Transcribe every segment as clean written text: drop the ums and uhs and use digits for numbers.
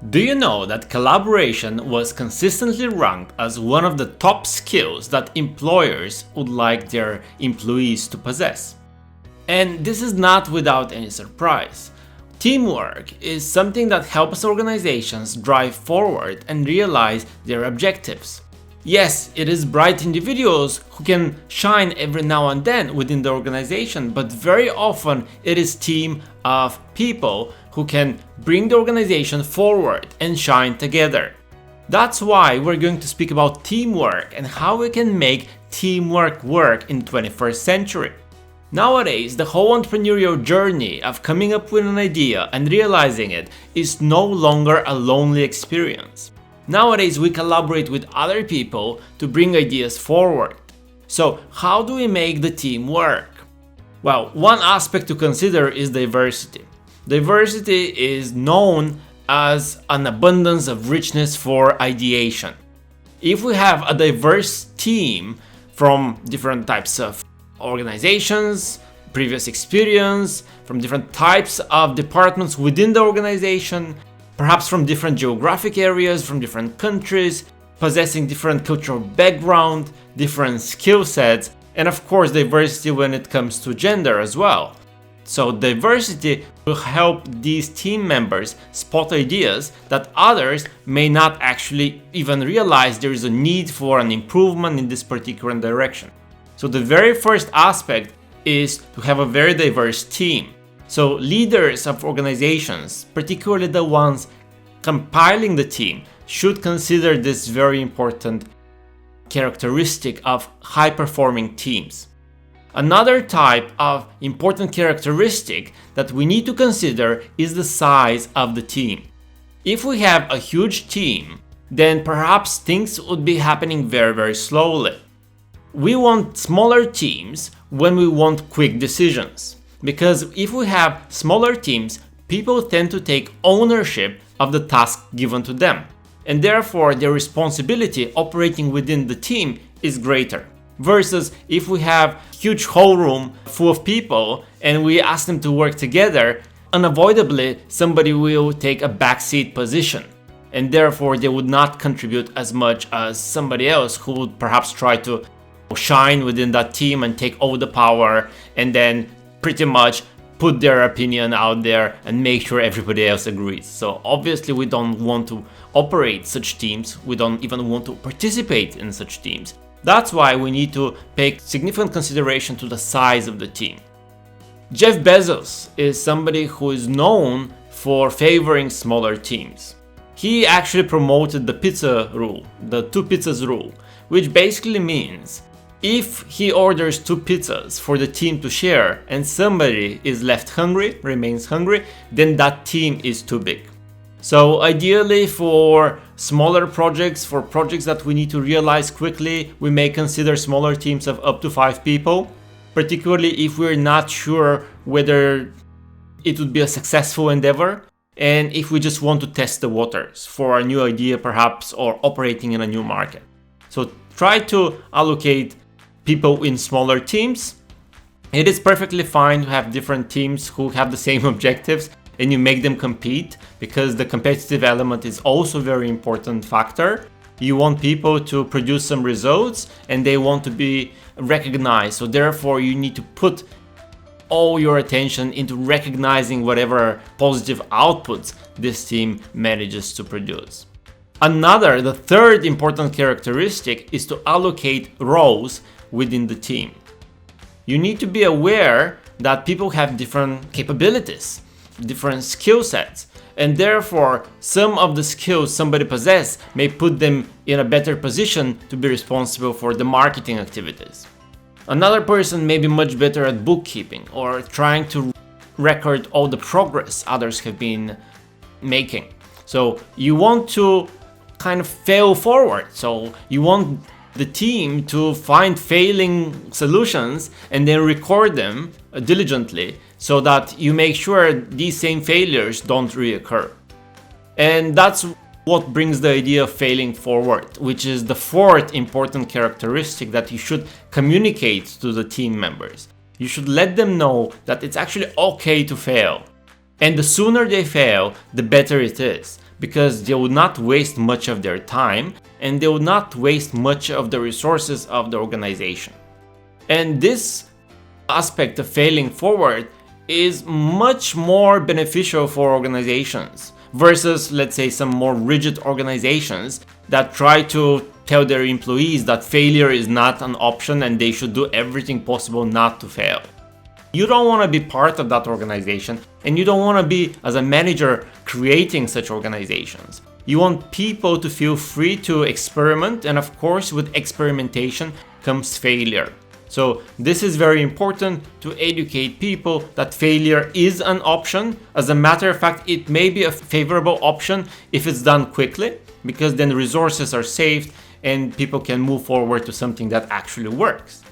Do you know that collaboration was consistently ranked as one of the top skills that employers would like their employees to possess? And this is not without any surprise. Teamwork is something that helps organizations drive forward and realize their objectives. Yes, it is bright individuals who can shine every now and then within the organization, but very often it is a team of people who can bring the organization forward and shine together. That's why we're going to speak about teamwork and how we can make teamwork work in the 21st century. Nowadays, the whole entrepreneurial journey of coming up with an idea and realizing it is no longer a lonely experience. Nowadays, we collaborate with other people to bring ideas forward. So, how do we make the team work? Well, one aspect to consider is diversity. Diversity is known as an abundance of richness for ideation. If we have a diverse team from different types of organizations, previous experience, from different types of departments within the organization, perhaps from different geographic areas, from different countries, possessing different cultural background, different skill sets, and of course diversity when it comes to gender as well. So diversity will help these team members spot ideas that others may not actually even realize there is a need for an improvement in this particular direction. So the very first aspect is to have a very diverse team. So leaders of organizations, particularly the ones compiling the team, should consider this very important characteristic of high-performing teams. Another type of important characteristic that we need to consider is the size of the team. If we have a huge team, then perhaps things would be happening very slowly. We want smaller teams when we want quick decisions. Because if we have smaller teams, people tend to take ownership of the task given to them. And therefore their responsibility operating within the team is greater. Versus if we have a huge whole room full of people and we ask them to work together, unavoidably somebody will take a backseat position. And therefore they would not contribute as much as somebody else who would perhaps try to shine within that team and take all the power and then pretty much put their opinion out there and make sure everybody else agrees. So obviously we don't want to operate such teams, we don't even want to participate in such teams. That's why we need to pay significant consideration to the size of the team. Jeff Bezos is somebody who is known for favoring smaller teams. He actually promoted the pizza rule, the 2 pizzas rule, which basically means if he orders 2 pizzas for the team to share and somebody is left hungry, remains hungry, then that team is too big. So ideally for smaller projects, for projects that we need to realize quickly, we may consider smaller teams of up to 5 people, particularly if we're not sure whether it would be a successful endeavor and if we just want to test the waters for a new idea perhaps or operating in a new market. So try to allocate people in smaller teams. It is perfectly fine to have different teams who have the same objectives and you make them compete, because the competitive element is also a very important factor. You want people to produce some results and they want to be recognized. So therefore you need to put all your attention into recognizing whatever positive outputs this team manages to produce. The third important characteristic is to allocate roles within the team. You need to be aware that people have different capabilities, different skill sets, and therefore some of the skills somebody possesses may put them in a better position to be responsible for the marketing activities. Another person may be much better at bookkeeping or trying to record all the progress others have been making. So you want to kind of fail forward. So you want the team to find failing solutions and then record them diligently so that you make sure these same failures don't reoccur. And that's what brings the idea of failing forward, which is the fourth important characteristic that you should communicate to the team members. You should let them know that it's actually okay to fail. And the sooner they fail, the better it is. because they would not waste much of their time and they would not waste much of the resources of the organization. And this aspect of failing forward is much more beneficial for organizations versus, let's say, some more rigid organizations that try to tell their employees that failure is not an option and they should do everything possible not to fail. You don't want to be part of that organization, and you don't want to be, as a manager, creating such organizations. You want people to feel free to experiment, and of course, with experimentation comes failure. So this is very important to educate people that failure is an option. As a matter of fact, it may be a favorable option if it's done quickly, because then resources are saved and people can move forward to something that actually works.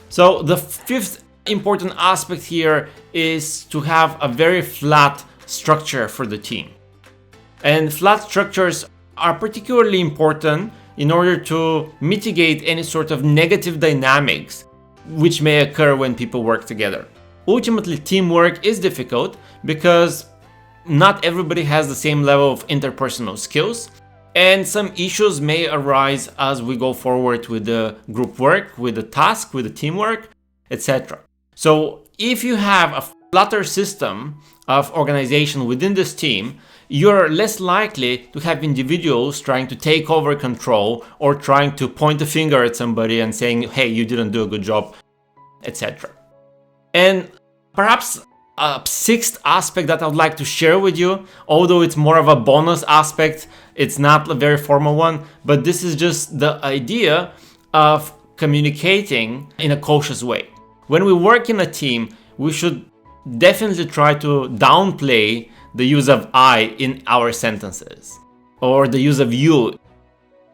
So the fifth important aspect here is to have a very flat structure for the team. And flat structures are particularly important in order to mitigate any sort of negative dynamics which may occur when people work together. Ultimately, teamwork is difficult because not everybody has the same level of interpersonal skills, and some issues may arise as we go forward with the group work, with the task, with the teamwork, etc. So if you have a flatter system of organization within this team, you're less likely to have individuals trying to take over control or trying to point a finger at somebody and saying, hey, you didn't do a good job, etc. And perhaps a sixth aspect that I would like to share with you, although it's more of a bonus aspect, it's not a very formal one, but this is just the idea of communicating in a cautious way. When we work in a team, we should definitely try to downplay the use of I in our sentences, or the use of you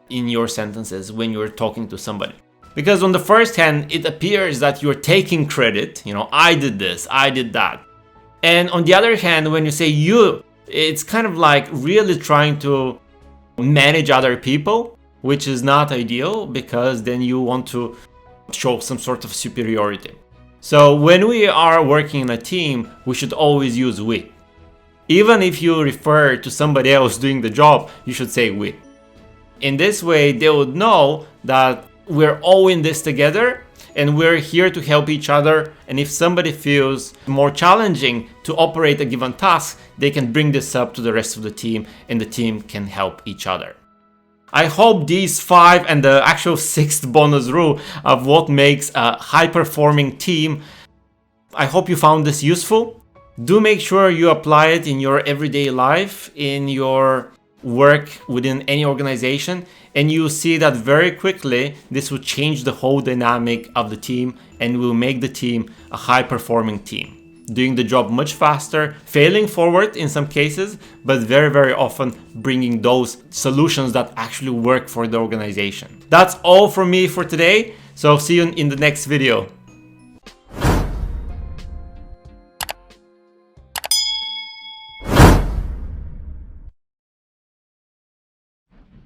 in your sentences when you're talking to somebody. Because on the first hand, it appears that you're taking credit, I did this, I did that. And on the other hand, when you say you, it's kind of like really trying to manage other people, which is not ideal because then you want to show some sort of superiority. So when we are working in a team, we should always use we. Even if you refer to somebody else doing the job, you should say we. In this way, they would know that we're all in this together and we're here to help each other. And if somebody feels more challenging to operate a given task, they can bring this up to the rest of the team and the team can help each other. I hope these 5 and the actual 6th bonus rule of what makes a high-performing team, I hope you found this useful. Do make sure you apply it in your everyday life, in your work within any organization, and you'll see that very quickly this will change the whole dynamic of the team and will make the team a high-performing team. Doing the job much faster, failing forward in some cases, but very, very often bringing those solutions that actually work for the organization. That's all from me for today, so see you in the next video.